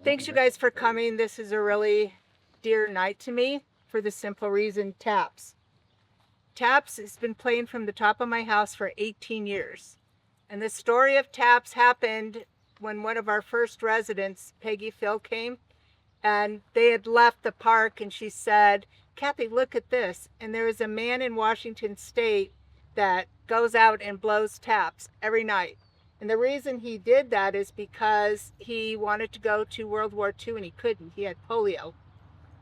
Thanks you guys for coming. This is a really dear night to me for the simple reason taps. Taps has been playing from the top of my house for 18 years. And the story of taps happened when one of our first residents, Peggy Phil, came, and they had left the park, and she said, Kathy, look at this. And there is a man in Washington State that goes out and blows taps every night. And the reason he did that is because he wanted to go to World War II and he couldn't. He had polio.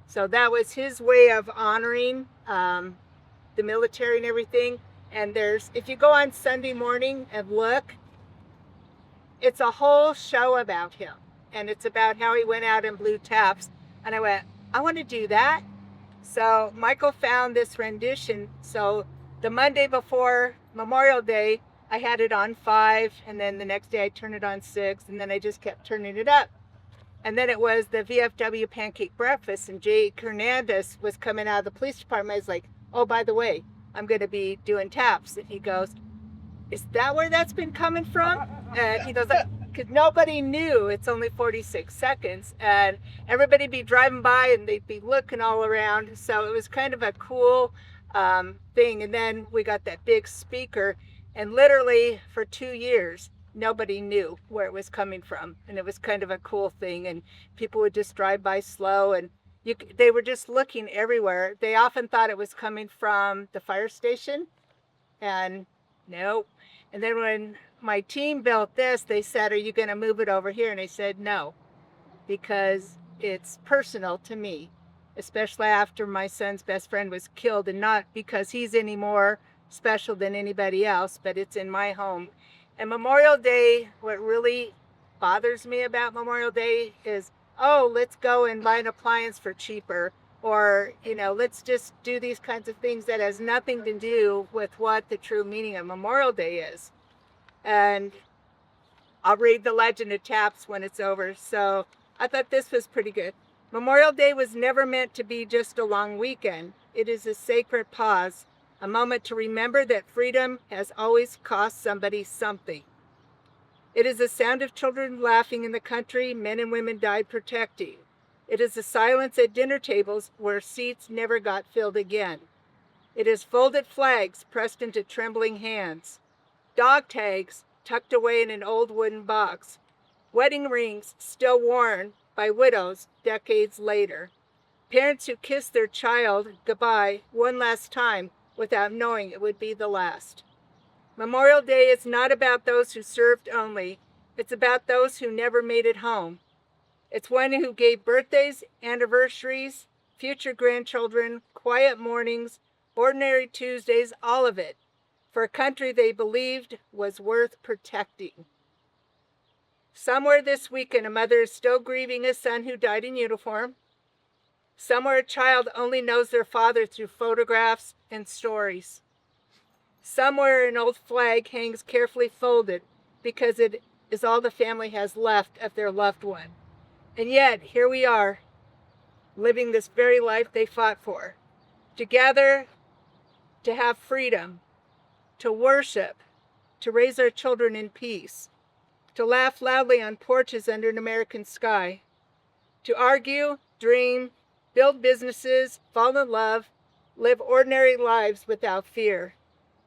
So that was his way of honoring the military and everything. And if you go on Sunday morning and look, it's a whole show about him. And it's about how he went out and blew taps. And I went, I want to do that. So Michael found this rendition. So the Monday before Memorial Day, I had it on 5, and then the next day I turned it on 6, and then I just kept turning it up. And then it was the VFW pancake breakfast, and Jake Hernandez was coming out of the police department. I was like, oh, by the way, I'm going to be doing taps. And he goes, is that where that's been coming from? And he goes, because nobody knew it's only 46 seconds, and everybody be driving by and they'd be looking all around. So it was kind of a cool thing. And then we got that big speaker, and literally for 2 years, nobody knew where it was coming from. And it was kind of a cool thing. And people would just drive by slow, and they were just looking everywhere. They often thought it was coming from the fire station, and nope. And then when my team built this, they said, are you going to move it over here? And I said, no, because it's personal to me, especially after my son's best friend was killed, and not because he's any more special than anybody else, but it's in my home. And Memorial Day, what really bothers me about Memorial Day is, oh, let's go and buy an appliance for cheaper, or, let's just do these kinds of things that has nothing to do with what the true meaning of Memorial Day is. And I'll read the legend of taps when it's over. So I thought this was pretty good. Memorial Day was never meant to be just a long weekend. It is a sacred pause, a moment to remember that freedom has always cost somebody something. It is the sound of children laughing in the country men and women died protecting. It is the silence at dinner tables where seats never got filled again. It is folded flags pressed into trembling hands. Dog tags tucked away in an old wooden box. Wedding rings still worn by widows decades later. Parents who kissed their child goodbye one last time without knowing it would be the last. Memorial Day is not about those who served only. It's about those who never made it home. It's one who gave birthdays, anniversaries, future grandchildren, quiet mornings, ordinary Tuesdays, all of it, for a country they believed was worth protecting. Somewhere this weekend, a mother is still grieving a son who died in uniform. Somewhere a child only knows their father through photographs and stories. Somewhere an old flag hangs carefully folded because it is all the family has left of their loved one. And yet, here we are, living this very life they fought for. Together, to have freedom, to worship, to raise our children in peace, to laugh loudly on porches under an American sky, to argue, dream, build businesses, fall in love, live ordinary lives without fear.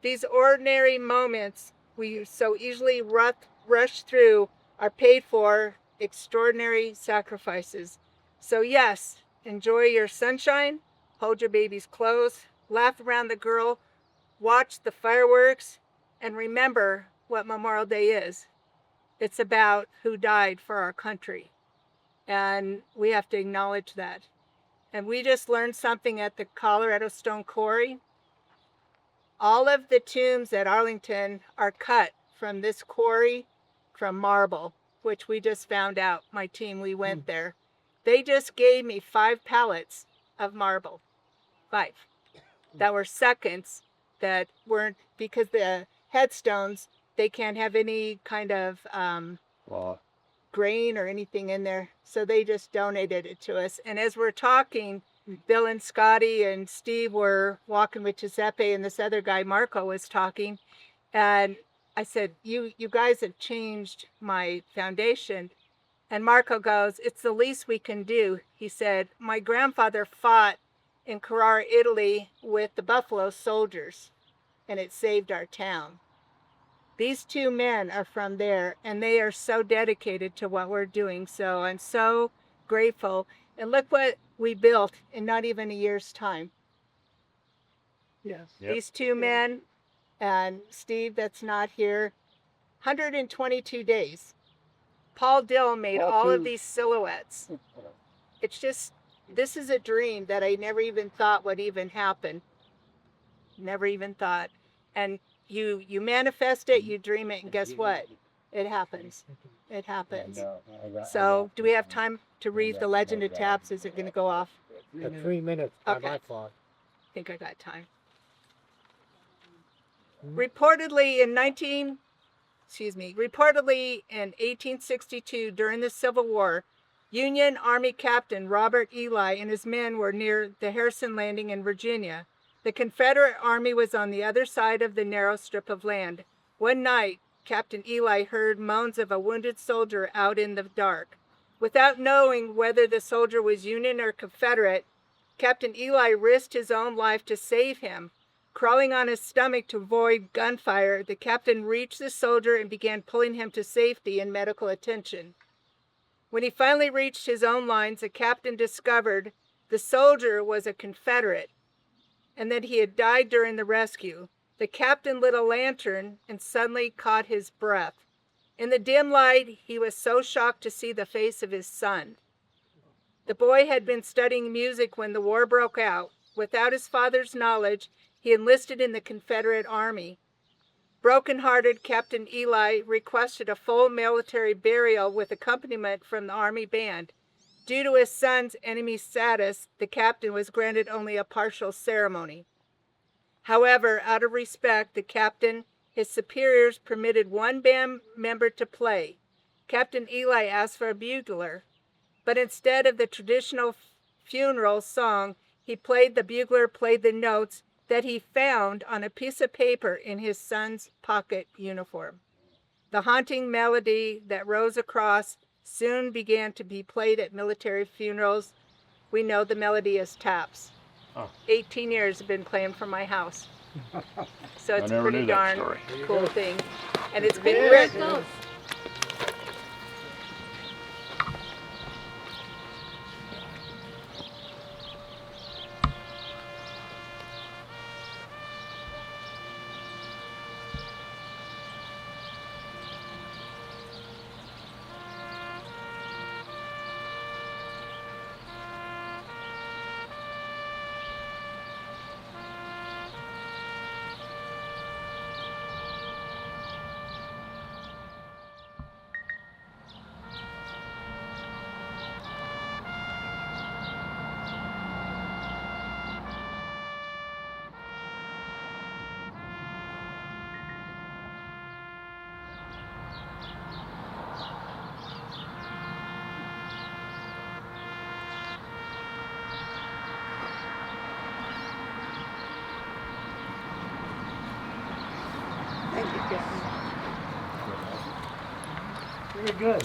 These ordinary moments we so easily rush through are paid for extraordinary sacrifices. So yes, enjoy your sunshine, hold your babies close, laugh around the girl, watch the fireworks, and remember what Memorial Day is. It's about who died for our country. And we have to acknowledge that. And we just learned something at the Colorado Stone Quarry. All of the tombs at Arlington are cut from this quarry from marble, which we just found out. My team, we went there. They just gave me 5 pallets of marble. 5. That were seconds that weren't, because the headstones, they can't have any kind of grain or anything in there. So they just donated it to us. And as we're talking, Bill and Scotty and Steve were walking with Giuseppe, and this other guy, Marco, was talking. And I said, you guys have changed my foundation. And Marco goes, "It's the least we can do." He said, "My grandfather fought in Carrara, Italy with the Buffalo Soldiers, and it saved our town." These two men are from there, and they are so dedicated to what we're doing. So I'm so grateful. And look what we built in not even a year's time. Yes. Yep. These two men and Steve, that's not here, 122 days. Paul Dill made all of these silhouettes. It's just, this is a dream that I never even thought would even happen. Never even thought. And you manifest it, you dream it, and guess what? It happens. It happens. So, do we have time to read The Legend of Taps? Is it going to go off? At 3 minutes by Okay. my clock. I think I got time. Reportedly in 1862, during the Civil War, Union Army Captain Robert Ely and his men were near the Harrison Landing in Virginia. The Confederate Army was on the other side of the narrow strip of land. One night, Captain Ely heard moans of a wounded soldier out in the dark. Without knowing whether the soldier was Union or Confederate, Captain Ely risked his own life to save him. Crawling on his stomach to avoid gunfire, the captain reached the soldier and began pulling him to safety and medical attention. When he finally reached his own lines, the captain discovered the soldier was a Confederate and that he had died during the rescue. The captain lit a lantern and suddenly caught his breath. In the dim light, he was so shocked to see the face of his son. The boy had been studying music when the war broke out. Without his father's knowledge, he enlisted in the Confederate Army. Broken-hearted, Captain Ely requested a full military burial with accompaniment from the Army band. Due to his son's enemy status, the captain was granted only a partial ceremony. However, out of respect, the captain, his superiors permitted one band member to play. Captain Ely asked for a bugler, but instead of the traditional funeral song, the bugler played the notes that he found on a piece of paper in his son's pocket uniform. The haunting melody that rose across soon began to be played at military funerals. We know the melody is Taps. 18 years have been playing from my house. So it's a pretty darn cool thing. And it's been written. Thank you, Captain. Very good.